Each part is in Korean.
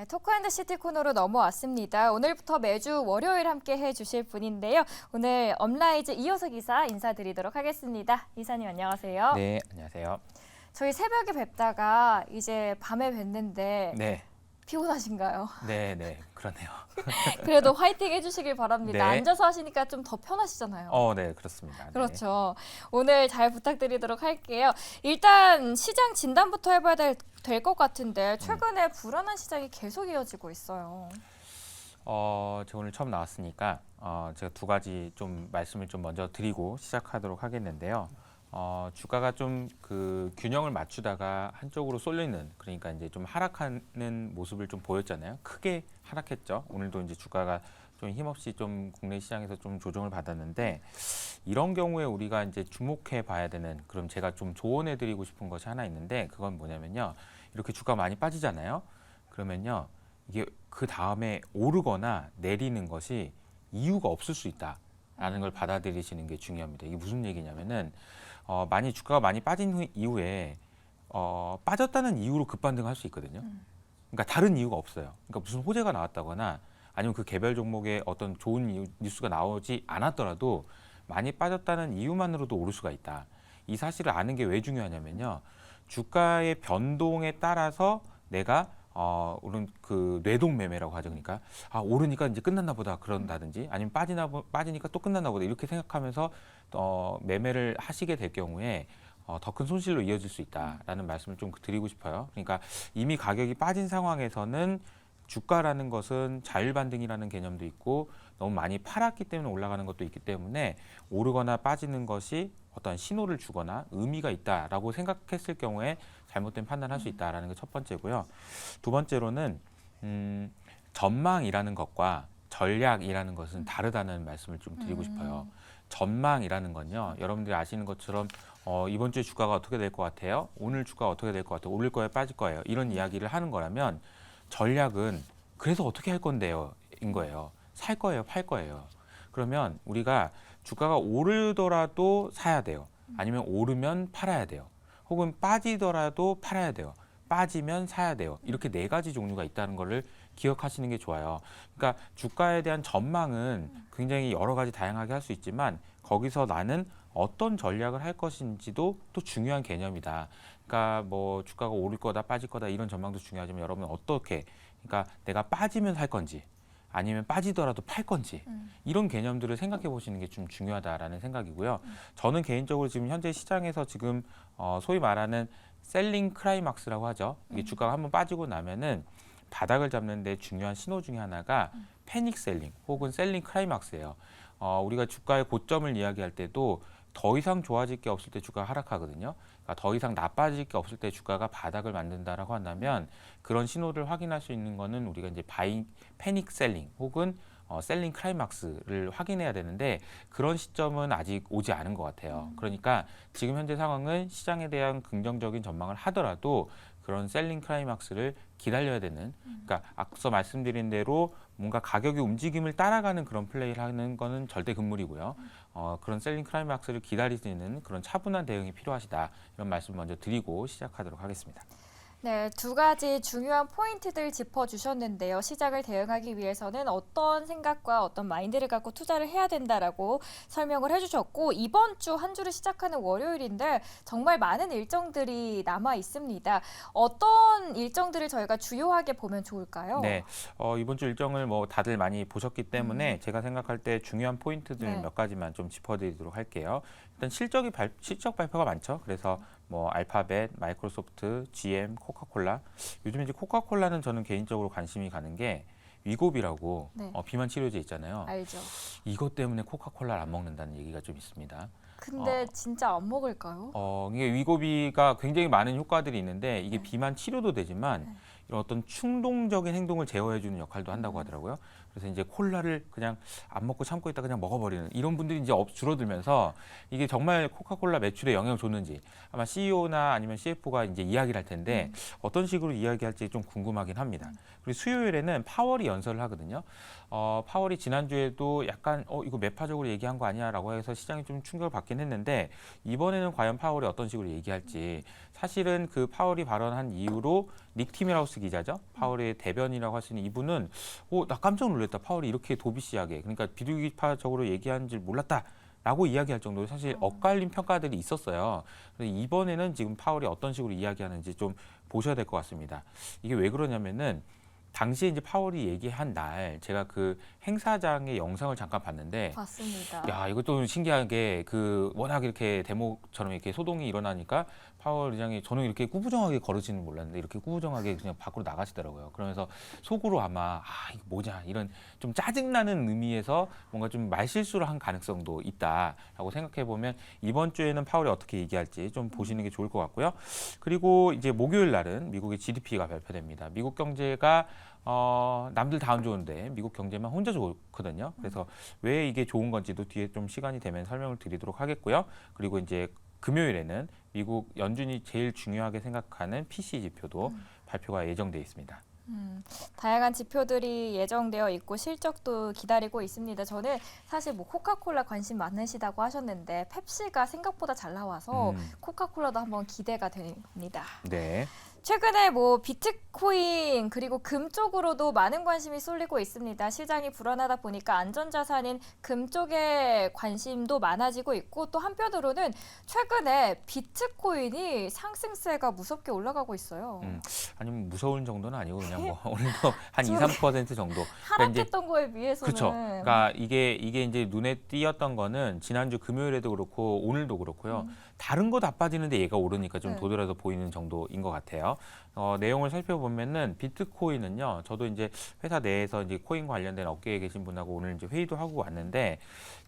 네, 토크앤더시티 코너로 넘어왔습니다. 오늘부터 매주 월요일 함께 해주실 분인데요. 오늘 업라이즈 이효석 이사 인사드리도록 하겠습니다. 이사님 안녕하세요. 네, 안녕하세요. 저희 새벽에 뵙다가 이제 밤에 뵀는데 네, 피곤하신가요? 네, 그러네요. 그래도 화이팅 해주시길 바랍니다. 네. 앉아서 하시니까 좀 더 편하시잖아요. 네, 그렇습니다. 네. 그렇죠. 오늘 잘 부탁드리도록 할게요. 일단 시장 진단부터 해봐야 될 것 같은데 최근에 불안한 시장이 계속 이어지고 있어요. 제가 오늘 처음 나왔으니까 제가 두 가지 좀 말씀을 좀 먼저 드리고 시작하도록 하겠는데요. 주가가 좀 그 균형을 맞추다가 한쪽으로 쏠리는, 그러니까 이제 좀 하락하는 모습을 좀 보였잖아요. 크게 하락했죠. 오늘도 이제 주가가 좀 힘없이 좀 국내 시장에서 좀 조정을 받았는데, 이런 경우에 우리가 이제 주목해 봐야 되는, 그럼 제가 좀 조언해 드리고 싶은 것이 하나 있는데, 그건 뭐냐면요. 이렇게 주가 많이 빠지잖아요. 그러면요. 이게 그 다음에 오르거나 내리는 것이 이유가 없을 수 있다라는 걸 받아들이시는 게 중요합니다. 이게 무슨 얘기냐면은, 많이 주가가 많이 빠진 이후에 빠졌다는 이유로 급반등할 수 있거든요. 그러니까 다른 이유가 없어요. 그러니까 무슨 호재가 나왔다거나 아니면 그 개별 종목에 어떤 좋은 뉴스가 나오지 않았더라도 많이 빠졌다는 이유만으로도 오를 수가 있다. 이 사실을 아는 게 왜 중요하냐면요. 주가의 변동에 따라서 내가 오른 그 뇌동 매매라고 하죠. 그러니까 오르니까 이제 끝났나 보다 그런다든지, 아니면 빠지니까 또 끝났나 보다 이렇게 생각하면서 매매를 하시게 될 경우에 더 큰 손실로 이어질 수 있다라는 말씀을 좀 드리고 싶어요. 그러니까 이미 가격이 빠진 상황에서는 주가라는 것은 자율반등이라는 개념도 있고, 너무 많이 팔았기 때문에 올라가는 것도 있기 때문에 오르거나 빠지는 것이 어떤 신호를 주거나 의미가 있다라고 생각했을 경우에 잘못된 판단을 할 수 있다라는 게 첫 번째고요. 두 번째로는 전망이라는 것과 전략이라는 것은 다르다는 말씀을 좀 드리고 싶어요. 전망이라는 건요, 여러분들이 아시는 것처럼 이번 주에 주가가 어떻게 될 것 같아요? 오늘 주가가 어떻게 될 것 같아요? 오를 거예요? 빠질 거예요? 이런 이야기를 하는 거라면, 전략은 그래서 어떻게 할 건데요? 인 거예요. 살 거예요? 팔 거예요? 그러면 우리가 주가가 오르더라도 사야 돼요. 아니면 오르면 팔아야 돼요. 혹은 빠지더라도 팔아야 돼요. 빠지면 사야 돼요. 이렇게 네 가지 종류가 있다는 거를 기억하시는 게 좋아요. 그러니까 주가에 대한 전망은 굉장히 여러 가지 다양하게 할 수 있지만, 거기서 나는 어떤 전략을 할 것인지도 또 중요한 개념이다. 그러니까 뭐 주가가 오를 거다 빠질 거다 이런 전망도 중요하지만, 여러분 어떻게, 그러니까 내가 빠지면 살 건지 아니면 빠지더라도 팔 건지, 이런 개념들을 생각해 보시는 게 좀 중요하다라는 생각이고요. 저는 개인적으로 지금 현재 시장에서 지금 소위 말하는 셀링 클라이막스라고 하죠. 이게 주가가 한번 빠지고 나면은 바닥을 잡는 데 중요한 신호 중에 하나가 패닉 셀링 혹은 셀링 클라이막스예요. 우리가 주가의 고점을 이야기할 때도 더 이상 좋아질 게 없을 때 주가가 하락하거든요. 그러니까 더 이상 나빠질 게 없을 때 주가가 바닥을 만든다라고 한다면, 그런 신호를 확인할 수 있는 거는 우리가 이제 패닉 셀링 혹은 셀링 클라이막스를 확인해야 되는데, 그런 시점은 아직 오지 않은 것 같아요. 그러니까 지금 현재 상황은 시장에 대한 긍정적인 전망을 하더라도 그런 셀링 클라이막스를 기다려야 되는, 그러니까 앞서 말씀드린 대로 뭔가 가격의 움직임을 따라가는 그런 플레이를 하는 거는 절대 금물이고요. 그런 셀링 클라이막스를 기다리는 그런 차분한 대응이 필요하시다, 이런 말씀 먼저 드리고 시작하도록 하겠습니다. 네, 두 가지 중요한 포인트들 짚어주셨는데요. 시장을 대응하기 위해서는 어떤 생각과 어떤 마인드를 갖고 투자를 해야 된다라고 설명을 해주셨고, 이번 주 한 주를 시작하는 월요일인데 정말 많은 일정들이 남아 있습니다. 어떤 일정들을 저희가 주요하게 보면 좋을까요? 네, 이번 주 일정을 뭐 다들 많이 보셨기 때문에 제가 생각할 때 중요한 포인트들 네. 몇 가지만 좀 짚어드리도록 할게요. 일단 실적 발표가 많죠. 그래서 뭐 알파벳, 마이크로소프트, GM, 코카콜라. 요즘 이제 코카콜라는 저는 개인적으로 관심이 가는 게 위고비라고 네. 비만 치료제 있잖아요. 알죠. 이것 때문에 코카콜라를 안 먹는다는 얘기가 좀 있습니다. 근데 진짜 안 먹을까요? 이게 위고비가 굉장히 많은 효과들이 있는데, 이게 네. 비만 치료도 되지만 네. 이런 어떤 충동적인 행동을 제어해주는 역할도 한다고 하더라고요. 그래서 이제 콜라를 그냥 안 먹고 참고 있다 그냥 먹어버리는 이런 분들이 이제 줄어들면서, 이게 정말 코카콜라 매출에 영향을 줬는지 아마 CEO나 아니면 CFO가 이제 이야기를 할 텐데, 어떤 식으로 이야기할지 좀 궁금하긴 합니다. 그리고 수요일에는 파월이 연설을 하거든요. 파월이 지난주에도 약간 이거 매파적으로 얘기한 거 아니야라고 해서 시장이 좀 충격을 받긴 맞긴 했는데 이번에는 과연 파월이 어떤 식으로 얘기할지 사실은 그 파월이 발언한 이후로 닉 티밀하우스 기자죠. 파월의 대변이라고 할 수 있는 이분은 나 깜짝 놀랐다. 파월이 이렇게 도비시하게 그러니까 비둘기파적으로 얘기하는 줄 몰랐다. 라고 이야기할 정도로 사실 엇갈린 평가들이 있었어요. 그래서 이번에는 지금 파월이 어떤 식으로 이야기하는지 좀 보셔야 될 것 같습니다. 이게 왜 그러냐면은 당시에 이제 파월이 얘기한 날 제가 그 행사장의 영상을 잠깐 봤는데 봤습니다. 야, 이것도 신기한 게 그 워낙 이렇게 데모처럼 이렇게 소동이 일어나니까 파월 의장이 저는 이렇게 꾸부정하게 걸으시는 몰랐는데 이렇게 꾸부정하게 그냥 밖으로 나가시더라고요. 그러면서 속으로 아마 이거 뭐냐 이런 좀 짜증나는 의미에서 뭔가 좀 말실수를 한 가능성도 있다라고 생각해 보면 이번 주에는 파월이 어떻게 얘기할지 좀 보시는 게 좋을 것 같고요. 그리고 이제 목요일 날은 미국의 GDP가 발표됩니다. 미국 경제가 남들 다 안 좋은데 미국 경제만 혼자 좋거든요. 그래서 왜 이게 좋은 건지도 뒤에 좀 시간이 되면 설명을 드리도록 하겠고요. 그리고 이제 금요일에는 미국 연준이 제일 중요하게 생각하는 PC 지표도 발표가 예정돼 있습니다. 다양한 지표들이 예정되어 있고 실적도 기다리고 있습니다. 저는 사실 뭐 코카콜라 관심 많으시다고 하셨는데 펩시가 생각보다 잘 나와서 코카콜라도 한번 기대가 됩니다. 네. 최근에 뭐 비트코인 그리고 금 쪽으로도 많은 관심이 쏠리고 있습니다. 시장이 불안하다 보니까 안전자산인 금 쪽에 관심도 많아지고 있고 또 한편으로는 최근에 비트코인이 상승세가 무섭게 올라가고 있어요. 아니면 무서운 정도는 아니고 그냥 뭐 오늘도 한 2, 3% 정도. 하락했던 거에 비해서는. 그렇죠. 그러니까 이게 이제 눈에 띄었던 거는 지난주 금요일에도 그렇고 오늘도 그렇고요. 다른 거 다 빠지는데 얘가 오르니까 좀 네. 도드라져 보이는 정도인 것 같아요. 내용을 살펴보면은 비트코인은요. 저도 이제 회사 내에서 이제 코인 관련된 업계에 계신 분하고 오늘 이제 회의도 하고 왔는데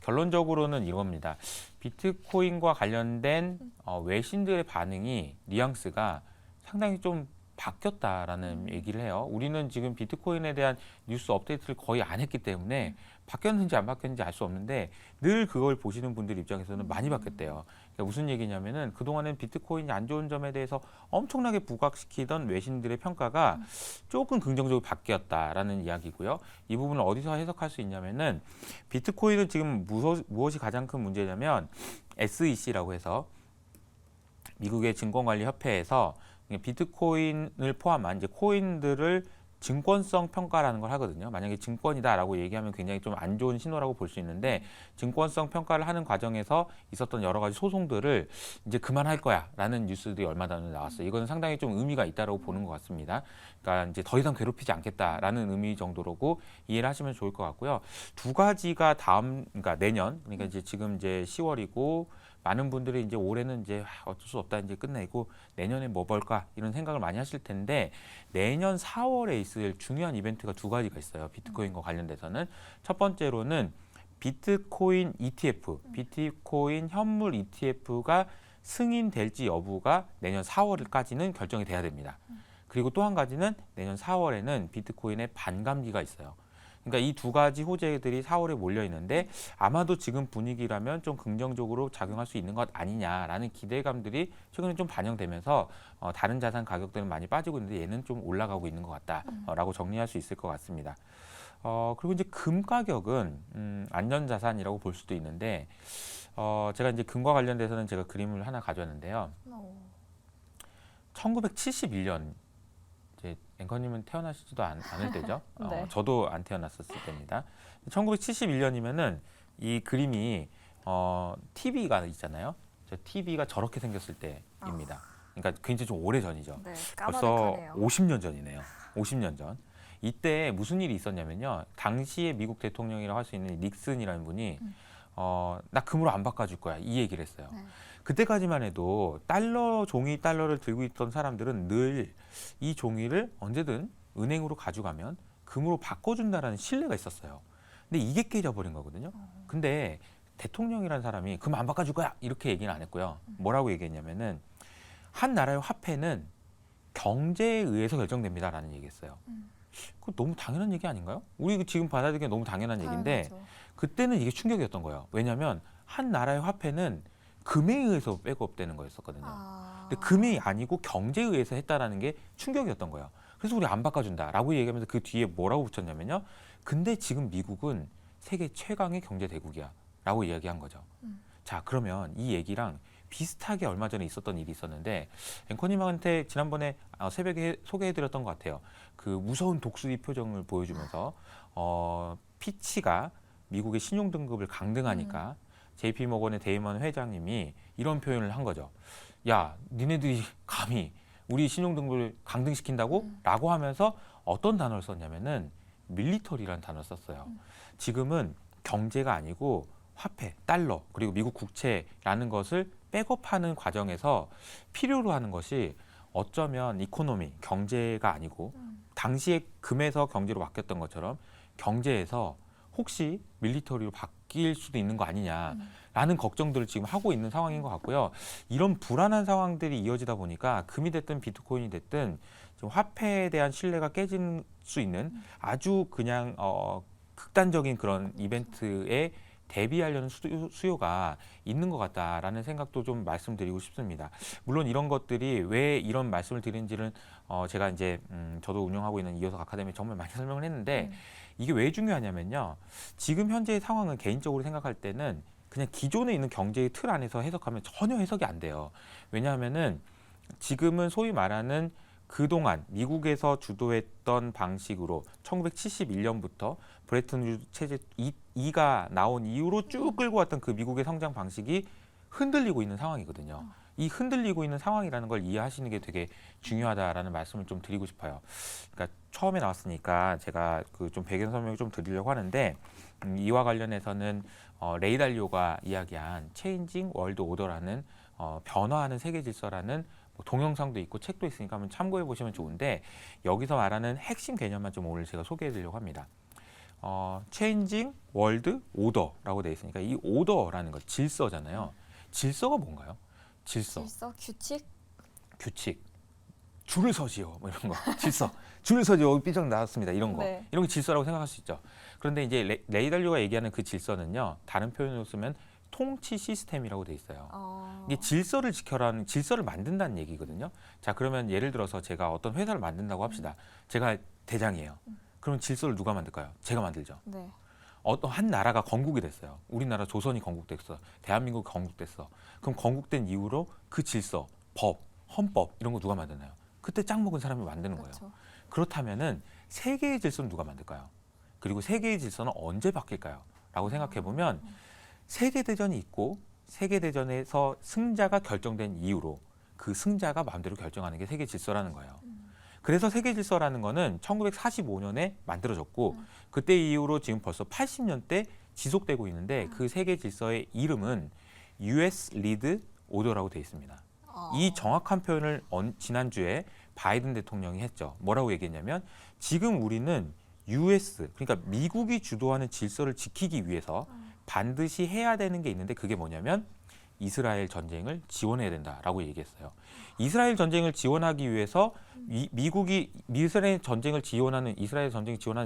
결론적으로는 이겁니다. 비트코인과 관련된 외신들의 반응이 뉘앙스가 상당히 좀 바뀌었다라는 얘기를 해요. 우리는 지금 비트코인에 대한 뉴스 업데이트를 거의 안 했기 때문에 바뀌었는지 안 바뀌었는지 알 수 없는데 늘 그걸 보시는 분들 입장에서는 많이 바뀌었대요. 그러니까 무슨 얘기냐면은 그동안은 비트코인이 안 좋은 점에 대해서 엄청나게 부각시키던 외신들의 평가가 조금 긍정적으로 바뀌었다라는 이야기고요. 이 부분을 어디서 해석할 수 있냐면은 비트코인은 지금 무엇이 가장 큰 문제냐면 SEC라고 해서 미국의 증권관리협회에서 비트코인을 포함한 이제 코인들을 증권성 평가라는 걸 하거든요. 만약에 증권이다라고 얘기하면 굉장히 좀 안 좋은 신호라고 볼 수 있는데 증권성 평가를 하는 과정에서 있었던 여러 가지 소송들을 이제 그만할 거야라는 뉴스들이 얼마 전에 나왔어요. 이거는 상당히 좀 의미가 있다라고 보는 것 같습니다. 그러니까 이제 더 이상 괴롭히지 않겠다라는 의미 정도로고 이해를 하시면 좋을 것 같고요. 두 가지가 그러니까 내년, 그러니까 이제 지금 이제 10월이고 많은 분들이 이제 올해는 이제 어쩔 수 없다 이제 끝내고 내년에 뭐 볼까 이런 생각을 많이 하실 텐데 내년 4월에 있을 중요한 이벤트가 두 가지가 있어요. 비트코인과 관련돼서는 첫 번째로는 비트코인 ETF, 비트코인 현물 ETF가 승인될지 여부가 내년 4월까지는 결정이 돼야 됩니다. 그리고 또 한 가지는 내년 4월에는 비트코인의 반감기가 있어요. 그러니까 이 두 가지 호재들이 4월에 몰려 있는데 아마도 지금 분위기라면 좀 긍정적으로 작용할 수 있는 것 아니냐라는 기대감들이 최근에 좀 반영되면서 다른 자산 가격들은 많이 빠지고 있는데 얘는 좀 올라가고 있는 것 같다라고 정리할 수 있을 것 같습니다. 그리고 이제 금 가격은 안전자산이라고 볼 수도 있는데 제가 이제 금과 관련돼서는 제가 그림을 하나 가져왔는데요. 1971년 이제 앵커님은 태어나시지도 않을 때죠. 네. 저도 안 태어났었을 때입니다. 1971년이면은 이 그림이 TV가 있잖아요. 저 TV가 저렇게 생겼을 때입니다. 그러니까 굉장히 좀 오래 전이죠. 네, 벌써 까마득하네요. 50년 전이네요. 50년 전. 이때 무슨 일이 있었냐면요. 당시에 미국 대통령이라고 할 수 있는 닉슨이라는 분이 나 금으로 안 바꿔줄 거야. 이 얘기를 했어요. 네. 그때까지만 해도 종이 달러를 들고 있던 사람들은 늘 이 종이를 언제든 은행으로 가져가면 금으로 바꿔준다라는 신뢰가 있었어요. 근데 이게 깨져버린 거거든요. 근데 대통령이라는 사람이 금 안 바꿔줄 거야 이렇게 얘기는 안 했고요. 뭐라고 얘기했냐면은 한 나라의 화폐는 경제에 의해서 결정됩니다라는 얘기했어요. 그거 너무 당연한 얘기 아닌가요? 우리 지금 받아들이기엔 너무 당연한 얘기인데 당연하죠. 그때는 이게 충격이었던 거예요. 왜냐하면 한 나라의 화폐는 금에 의해서 백업되는 거였었거든요. 근데 금이 아니고 경제에 의해서 했다라는 게 충격이었던 거예요. 그래서 우리 안 바꿔준다라고 얘기하면서 그 뒤에 뭐라고 붙였냐면요. 근데 지금 미국은 세계 최강의 경제 대국이야라고 이야기한 거죠. 자, 그러면 이 얘기랑 비슷하게 얼마 전에 있었던 일이 있었는데 앵커님한테 지난번에 새벽에 소개해드렸던 것 같아요. 그 무서운 독수리 표정을 보여주면서 피치가 미국의 신용 등급을 강등하니까 JP 모건의 데이먼 회장님이 이런 표현을 한 거죠. 야, 니네들이 감히 우리 신용 등급을 강등시킨다고? 라고 하면서 어떤 단어를 썼냐면은 밀리터리라는 단어를 썼어요. 지금은 경제가 아니고 화폐, 달러, 그리고 미국 국채라는 것을 백업하는 과정에서 필요로 하는 것이 어쩌면 이코노미, 경제가 아니고 당시에 금에서 경제로 바뀌었던 것처럼 경제에서 혹시 밀리터리로 바뀔 수도 있는 거 아니냐라는 걱정들을 지금 하고 있는 상황인 것 같고요. 이런 불안한 상황들이 이어지다 보니까 금이 됐든 비트코인이 됐든 지금 화폐에 대한 신뢰가 깨질 수 있는 아주 그냥 극단적인 그런 이벤트에 대비하려는 수요가 있는 것 같다라는 생각도 좀 말씀드리고 싶습니다. 물론 이런 것들이 왜 이런 말씀을 드리는지는 제가 이제 저도 운영하고 있는 이호석 아카데미에 정말 많이 설명을 했는데 이게 왜 중요하냐면요. 지금 현재의 상황은 개인적으로 생각할 때는 그냥 기존에 있는 경제의 틀 안에서 해석하면 전혀 해석이 안 돼요. 왜냐하면은 지금은 소위 말하는 그동안 미국에서 주도했던 방식으로 1971년부터 브레튼 우드 체제 2가 나온 이후로 쭉 끌고 왔던 그 미국의 성장 방식이 흔들리고 있는 상황이거든요. 이 흔들리고 있는 상황이라는 걸 이해하시는 게 되게 중요하다라는 말씀을 좀 드리고 싶어요. 그러니까 처음에 나왔으니까 제가 그 좀 배경 설명을 좀 드리려고 하는데 이와 관련해서는 레이 달리오가 이야기한 체인징 월드 오더라는 변화하는 세계 질서라는 동영상도 있고 책도 있으니까 한번 참고해 보시면 좋은데 여기서 말하는 핵심 개념만 좀 오늘 제가 소개해 드리려고 합니다. 체인징 월드 오더라고 되어 있으니까 이 오더라는 것 질서잖아요. 질서가 뭔가요? 질서, 규칙, 규칙, 줄을 서지요, 뭐 이런 거. 질서, 줄을 서지요, 삐쩍 나왔습니다. 이런 거, 네. 이런 게 질서라고 생각할 수 있죠. 그런데 이제 레이 달리오가 얘기하는 그 질서는요, 다른 표현으로 쓰면 통치 시스템이라고 돼 있어요. 이게 질서를 지켜라는 질서를 만든다는 얘기거든요. 자, 그러면 예를 들어서 제가 어떤 회사를 만든다고 합시다. 제가 대장이에요. 그럼 질서를 누가 만들까요? 제가 만들죠. 네. 어떤 한 나라가 건국이 됐어요. 우리나라 조선이 건국됐어. 대한민국이 건국됐어. 그럼 건국된 이후로 그 질서, 법, 헌법 이런 거 누가 만드나요? 그때 짱 먹은 사람이 만드는 거예요. 그렇죠. 그렇다면은 세계의 질서는 누가 만들까요? 그리고 세계의 질서는 언제 바뀔까요? 라고 생각해 보면 세계대전이 있고 세계대전에서 승자가 결정된 이후로 그 승자가 마음대로 결정하는 게 세계 질서라는 거예요. 그래서 세계 질서라는 거는 1945년에 만들어졌고 그때 이후로 지금 벌써 80년대 지속되고 있는데 그 세계 질서의 이름은 US Lead Order라고 되어 있습니다. 이 정확한 표현을 지난주에 바이든 대통령이 했죠. 뭐라고 얘기했냐면 지금 우리는 US, 그러니까 미국이 주도하는 질서를 지키기 위해서 반드시 해야 되는 게 있는데 그게 뭐냐면 이스라엘 전쟁을 지원해야 된다라고 얘기했어요. 이스라엘 전쟁을 지원하기 위해서 미국이 이스라엘 전쟁을 지원하는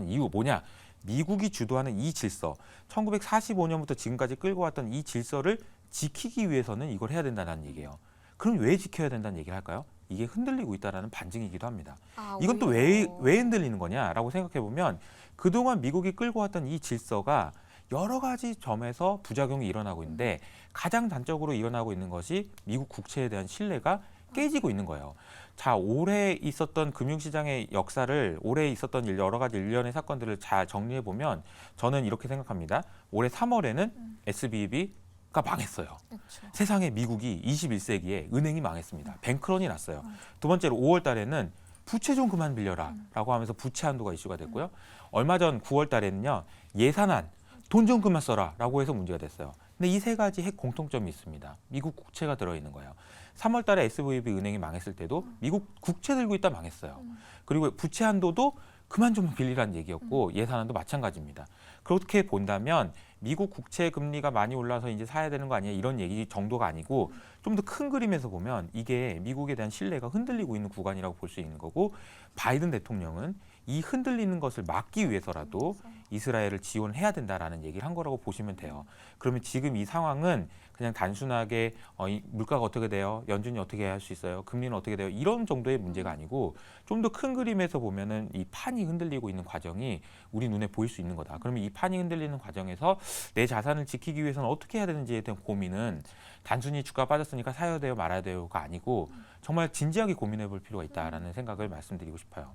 이유 뭐냐? 미국이 주도하는 이 질서, 1945년부터 지금까지 끌고 왔던 이 질서를 지키기 위해서는 이걸 해야 된다는 얘기예요. 그럼 왜 지켜야 된다는 얘기를 할까요? 이게 흔들리고 있다는 반증이기도 합니다. 이건 또 왜 흔들리는 거냐라고 생각해 보면 그동안 미국이 끌고 왔던 이 질서가 여러 가지 점에서 부작용이 일어나고 있는데 가장 단적으로 일어나고 있는 것이 미국 국채에 대한 신뢰가 깨지고 있는 거예요. 자, 올해 있었던 금융시장의 역사를 올해 있었던 여러 가지 일련의 사건들을 잘 정리해 보면 저는 이렇게 생각합니다. 올해 3월에는 SVB가 망했어요. 그렇죠. 세상에 미국이 21세기에 은행이 망했습니다. 뱅크런이 났어요. 두 번째로 5월 달에는 부채 좀 그만 빌려라 라고 하면서 부채 한도가 이슈가 됐고요. 얼마 전 9월 달에는요. 예산안 돈 좀 그만 써라 라고 해서 문제가 됐어요. 근데 이 세 가지 핵 공통점이 있습니다. 미국 국채가 들어있는 거예요. 3월 달에 SVB 은행이 망했을 때도 미국 국채 들고 있다 망했어요. 그리고 부채 한도도 그만 좀 빌리라는 얘기였고 예산안도 마찬가지입니다. 그렇게 본다면 미국 국채 금리가 많이 올라서 이제 사야 되는 거 아니야 이런 얘기 정도가 아니고 좀 더 큰 그림에서 보면 이게 미국에 대한 신뢰가 흔들리고 있는 구간이라고 볼 수 있는 거고 바이든 대통령은 이 흔들리는 것을 막기 위해서라도 이스라엘을 지원해야 된다라는 얘기를 한 거라고 보시면 돼요. 그러면 지금 이 상황은 그냥 단순하게 이 물가가 어떻게 돼요? 연준이 어떻게 할 수 있어요? 금리는 어떻게 돼요? 이런 정도의 문제가 아니고 좀 더 큰 그림에서 보면은 이 판이 흔들리고 있는 과정이 우리 눈에 보일 수 있는 거다. 그러면 이 판이 흔들리는 과정에서 내 자산을 지키기 위해서는 어떻게 해야 되는지에 대한 고민은 단순히 주가 빠졌으니까 사야 돼요, 말아야 돼요가 아니고 정말 진지하게 고민해 볼 필요가 있다라는 생각을 말씀드리고 싶어요.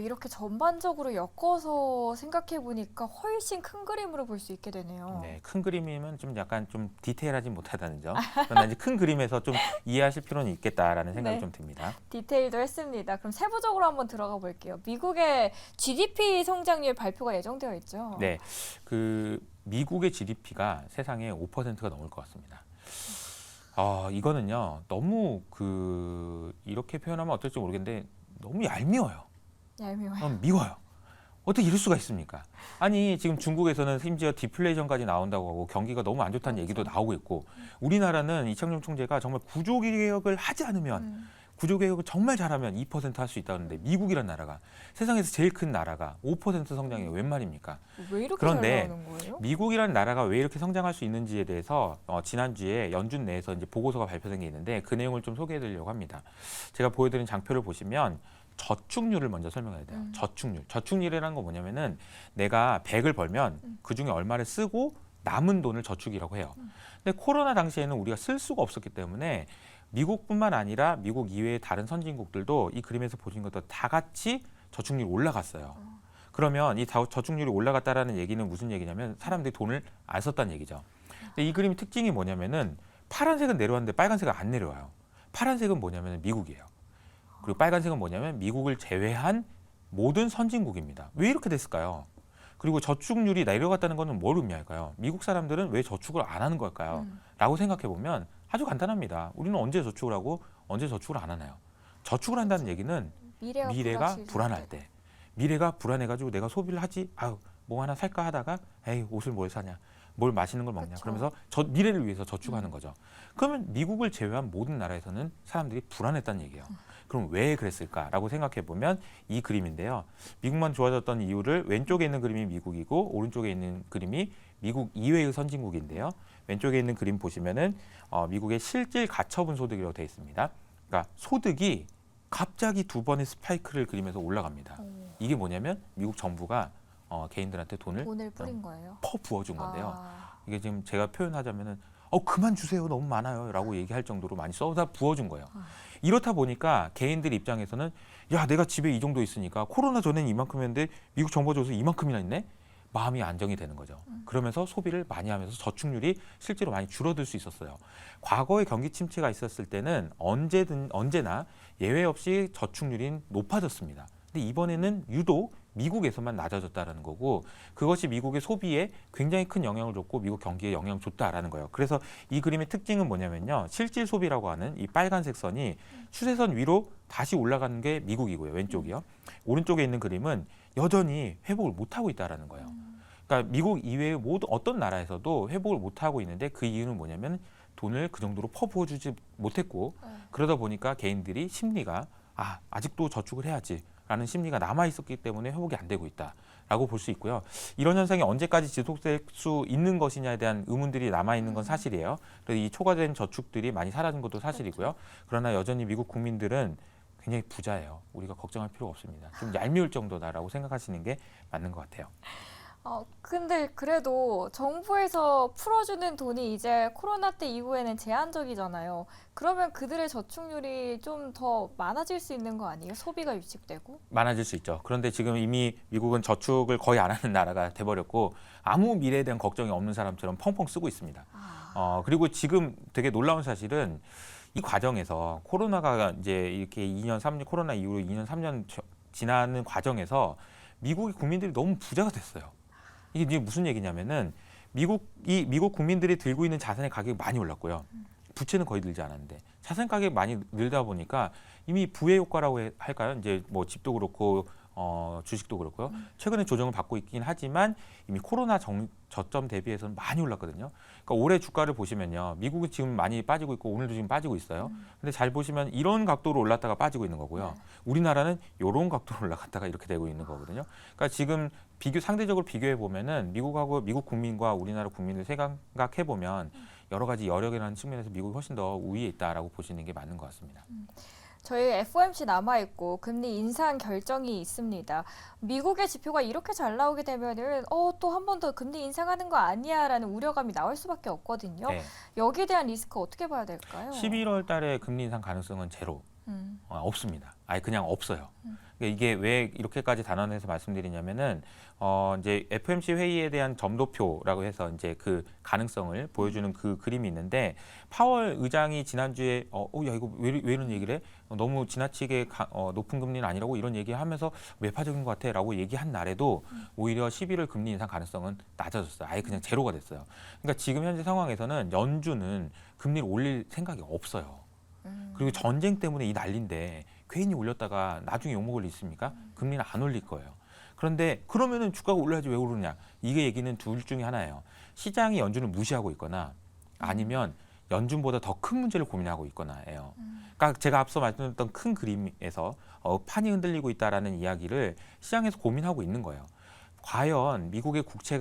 이렇게 전반적으로 엮어서 생각해 보니까 훨씬 큰 그림으로 볼 수 있게 되네요. 네, 큰 그림이면 좀 약간 좀 디테일하지 못하다는 점. 그러나 이제 큰 그림에서 좀 이해하실 필요는 있겠다라는 생각이 네. 좀 듭니다. 디테일도 했습니다. 그럼 세부적으로 한번 들어가 볼게요. 미국의 GDP 성장률 발표가 예정되어 있죠. 네, 그 미국의 GDP가 세상에 5%가 넘을 것 같습니다. 이거는요 너무 이렇게 표현하면 어떨지 모르겠는데 너무 얄미워요. 얄미워요. 미워요. 어떻게 이럴 수가 있습니까? 아니 지금 중국에서는 심지어 디플레이션까지 나온다고 하고 경기가 너무 안 좋다는 얘기도 나오고 있고 우리나라는 이창용 총재가 정말 구조개혁을 하지 않으면 구조개혁을 정말 잘하면 2% 할 수 있다는데 미국이란 나라가 세상에서 제일 큰 나라가 5% 성장이 웬 말입니까? 왜 이렇게 그런데 잘 나오는 거예요? 미국이라는 나라가 왜 이렇게 성장할 수 있는지에 대해서 지난주에 연준 내에서 이제 보고서가 발표된 게 있는데 그 내용을 좀 소개해드리려고 합니다. 제가 보여드린 장표를 보시면 저축률을 먼저 설명해야 돼요. 저축률. 저축률이라는 건 뭐냐면은 내가 100을 벌면 그 중에 얼마를 쓰고 남은 돈을 저축이라고 해요. 근데 코로나 당시에는 우리가 쓸 수가 없었기 때문에 미국뿐만 아니라 미국 이외의 다른 선진국들도 이 그림에서 보신 것도 다 같이 저축률이 올라갔어요. 그러면 이 저축률이 올라갔다라는 얘기는 무슨 얘기냐면 사람들이 돈을 안 썼다는 얘기죠. 근데 이 그림의 특징이 뭐냐면은 파란색은 내려왔는데 빨간색은 안 내려와요. 파란색은 뭐냐면 미국이에요. 그리고 빨간색은 뭐냐면 미국을 제외한 모든 선진국입니다. 왜 이렇게 됐을까요? 그리고 저축률이 내려갔다는 것은 뭘 의미할까요? 미국 사람들은 왜 저축을 안 하는 걸까요? 라고 생각해 보면 아주 간단합니다. 우리는 언제 저축을 하고 언제 저축을 안 하나요? 저축을 한다는 얘기는 미래가 불안할 때. 미래가 불안해가지고 내가 소비를 하지, 뭐 하나 살까 하다가, 에이, 옷을 뭘 사냐, 뭘 마시는 걸 먹냐. 그쵸. 그러면서 미래를 위해서 저축하는 거죠. 그러면 미국을 제외한 모든 나라에서는 사람들이 불안했다는 얘기예요. 그럼 왜 그랬을까라고 생각해 보면 이 그림인데요. 미국만 좋아졌던 이유를 왼쪽에 있는 그림이 미국이고 오른쪽에 있는 그림이 미국 이외의 선진국인데요. 왼쪽에 있는 그림 보시면은 미국의 실질 가처분 소득이라고 되어 있습니다. 그러니까 소득이 갑자기 두 번의 스파이크를 그리면서 올라갑니다. 이게 뭐냐면 미국 정부가 개인들한테 돈을 뿌린 거예요. 퍼 부어준 건데요. 이게 지금 제가 표현하자면은 그만 주세요. 너무 많아요. 라고 얘기할 정도로 많이 쏟아 부어준 거예요. 이렇다 보니까 개인들 입장에서는 야, 내가 집에 이 정도 있으니까 코로나 전에는 이만큼이었는데 미국 정부가 줘서 이만큼이나 있네? 마음이 안정이 되는 거죠. 그러면서 소비를 많이 하면서 저축률이 실제로 많이 줄어들 수 있었어요. 과거에 경기 침체가 있었을 때는 언제나 예외 없이 저축률이 높아졌습니다. 근데 이번에는 유독 미국에서만 낮아졌다라는 거고 그것이 미국의 소비에 굉장히 큰 영향을 줬고 미국 경기에 영향을 줬다라는 거예요. 그래서 이 그림의 특징은 뭐냐면요. 실질 소비라고 하는 이 빨간색 선이 추세선 위로 다시 올라가는 게 미국이고요. 왼쪽이요. 오른쪽에 있는 그림은 여전히 회복을 못하고 있다라는 거예요. 그러니까 미국 이외의 모든 어떤 나라에서도 회복을 못하고 있는데 그 이유는 뭐냐면 돈을 그 정도로 퍼부어주지 못했고 그러다 보니까 개인들이 심리가 아직도 저축을 해야지 라는 심리가 남아있었기 때문에 회복이 안 되고 있다라고 볼 수 있고요. 이런 현상이 언제까지 지속될 수 있는 것이냐에 대한 의문들이 남아있는 건 사실이에요. 그래서 이 초과된 저축들이 많이 사라진 것도 사실이고요. 그러나 여전히 미국 국민들은 굉장히 부자예요. 우리가 걱정할 필요가 없습니다. 좀 얄미울 정도다라고 생각하시는 게 맞는 것 같아요. 근데 그래도 정부에서 풀어주는 돈이 이제 코로나 때 이후에는 제한적이잖아요. 그러면 그들의 저축률이 좀 더 많아질 수 있는 거 아니에요? 소비가 위축되고? 많아질 수 있죠. 그런데 지금 이미 미국은 저축을 거의 안 하는 나라가 돼버렸고 아무 미래에 대한 걱정이 없는 사람처럼 펑펑 쓰고 있습니다. 그리고 지금 되게 놀라운 사실은 이 과정에서 코로나가 이제 이렇게 2년, 3년 코로나 이후로 2년, 3년 지나는 과정에서 미국의 국민들이 너무 부자가 됐어요. 이게 무슨 얘기냐면은 미국 국민들이 들고 있는 자산의 가격이 많이 올랐고요. 부채는 거의 늘지 않았는데 자산 가격이 많이 늘다 보니까 이미 부의 효과라고 할까요? 이제 뭐 집도 그렇고 주식도 그렇고요. 최근에 조정을 받고 있긴 하지만 이미 코로나 저점 대비해서는 많이 올랐거든요. 그러니까 올해 주가를 보시면요. 미국은 지금 많이 빠지고 있고 오늘도 지금 빠지고 있어요. 근데 잘 보시면 이런 각도로 올랐다가 빠지고 있는 거고요. 우리나라는 이런 각도로 올라갔다가 이렇게 되고 있는 거거든요. 그러니까 지금 상대적으로 비교해 보면은 미국 국민과 우리나라 국민을 생각해 보면 여러 가지 여력이라는 측면에서 미국이 훨씬 더 우위에 있다라고 보시는 게 맞는 것 같습니다. 저희 FOMC 남아있고 금리 인상 결정이 있습니다. 미국의 지표가 이렇게 잘 나오게 되면은 또 한 번 더 금리 인상하는 거 아니야라는 우려감이 나올 수밖에 없거든요. 네. 여기에 대한 리스크 어떻게 봐야 될까요? 11월 달에 금리 인상 가능성은 제로. 없습니다. 아예 그냥 없어요. 그러니까 이게 왜 이렇게까지 단언해서 말씀드리냐면은 이제 FOMC 회의에 대한 점도표라고 해서 이제 그 가능성을 보여주는 그 그림이 있는데 파월 의장이 지난주에 야 이거 왜 이런 얘기를 해? 너무 지나치게 높은 금리는 아니라고 이런 얘기하면서 매파적인 것 같아라고 얘기한 날에도 오히려 11월 금리 인상 가능성은 낮아졌어요. 아예 그냥 제로가 됐어요. 그러니까 지금 현재 상황에서는 연준은 금리를 올릴 생각이 없어요. 그리고 전쟁 때문에 이 난리인데 괜히 올렸다가 나중에 욕먹을 일 있습니까? 금리는 안 올릴 거예요. 그런데 그러면은 주가가 올라야지 왜 오르냐? 이게 얘기는 둘 중에 하나예요. 시장이 연준을 무시하고 있거나 아니면 연준보다 더 큰 문제를 고민하고 있거나예요. 그러니까 제가 앞서 말씀드렸던 큰 그림에서 판이 흔들리고 있다라는 이야기를 시장에서 고민하고 있는 거예요. 과연 미국의 국채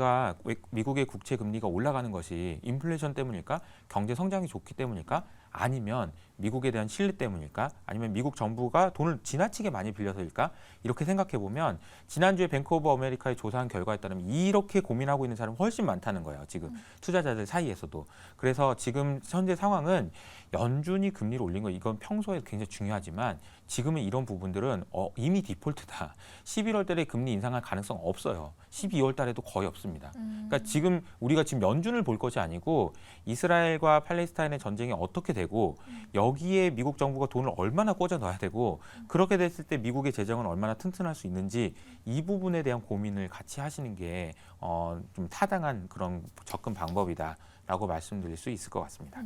금리가 올라가는 것이 인플레이션 때문일까? 경제 성장이 좋기 때문일까? 아니면 미국에 대한 신뢰 때문일까? 아니면 미국 정부가 돈을 지나치게 많이 빌려서일까? 이렇게 생각해 보면 지난주에 뱅크 오브 아메리카의 조사한 결과에 따르면 이렇게 고민하고 있는 사람이 훨씬 많다는 거예요. 지금 투자자들 사이에서도. 그래서 지금 현재 상황은 연준이 금리를 올린 거 이건 평소에 굉장히 중요하지만 지금은 이런 부분들은 이미 디폴트다. 11월 달에 금리 인상할 가능성 없어요. 12월 달에도 거의 없습니다. 그러니까 지금 우리가 지금 연준을 볼 것이 아니고 이스라엘과 팔레스타인의 전쟁이 어떻게 되고 여기에 미국 정부가 돈을 얼마나 꽂아 넣어야 되고 그렇게 됐을 때 미국의 재정은 얼마나 튼튼할 수 있는지 이 부분에 대한 고민을 같이 하시는 게 좀 타당한 그런 접근 방법이다라고 말씀드릴 수 있을 것 같습니다.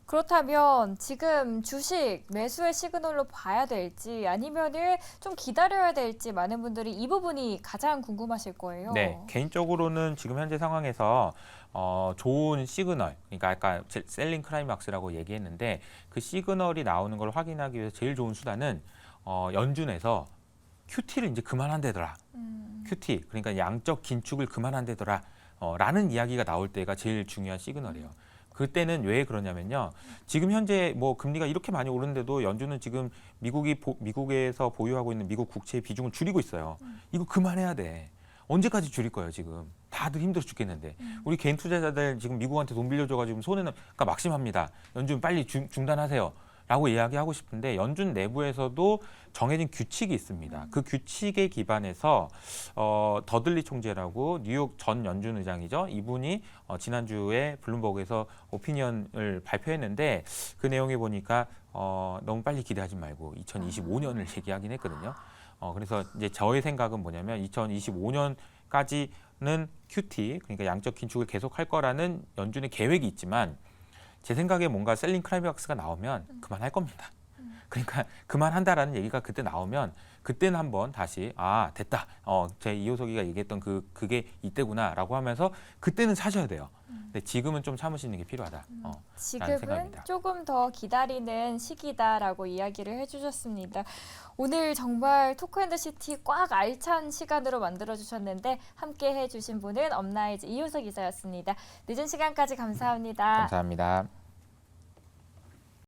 그렇다면 지금 주식 매수의 시그널로 봐야 될지 아니면은 좀 기다려야 될지 많은 분들이 이 부분이 가장 궁금하실 거예요. 네, 개인적으로는 지금 현재 상황에서 좋은 시그널, 그러니까 아까 셀링 클라이막스라고 얘기했는데 그 시그널이 나오는 걸 확인하기 위해서 제일 좋은 수단은 연준에서 QT를 이제 그만한대더라. QT, 그러니까 양적 긴축을 그만한대더라. 라는 이야기가 나올 때가 제일 중요한 시그널이에요. 그때는 왜 그러냐면요. 지금 현재 뭐 금리가 이렇게 많이 오르는데도 연준은 지금 미국에서 보유하고 있는 미국 국채의 비중을 줄이고 있어요. 이거 그만해야 돼. 언제까지 줄일 거예요, 지금. 다들 힘들어 죽겠는데. 우리 개인 투자자들 지금 미국한테 돈 빌려줘가지고 손해는 그러니까 막심합니다. 연준 빨리 중단하세요. 라고 이야기하고 싶은데 연준 내부에서도 정해진 규칙이 있습니다. 그 규칙에 기반해서 더들리 총재라고 뉴욕 전 연준 의장이죠. 이분이 지난주에 블룸버그에서 오피니언을 발표했는데 그 내용에 보니까 너무 빨리 기대하지 말고 2025년을 얘기하긴 했거든요. 그래서 이제 저의 생각은 뭐냐면 2025년까지는 QT, 그러니까 양적 긴축을 계속할 거라는 연준의 계획이 있지만 제 생각에 뭔가 셀링 클라이막스가 나오면 그만할 겁니다. 그러니까 그만한다라는 얘기가 그때 나오면 그때는 한번 다시 됐다. 제 이호석이가 얘기했던 그게 이때구나라고 하면서 그때는 사셔야 돼요. 근데 지금은 좀 참으시는 게 필요하다. 지금은 생각입니다. 조금 더 기다리는 시기다라고 이야기를 해주셨습니다. 오늘 정말 토크앤더시티 꽉 알찬 시간으로 만들어주셨는데 함께 해주신 분은 업라이즈 이효석 기자였습니다. 늦은 시간까지 감사합니다. 감사합니다.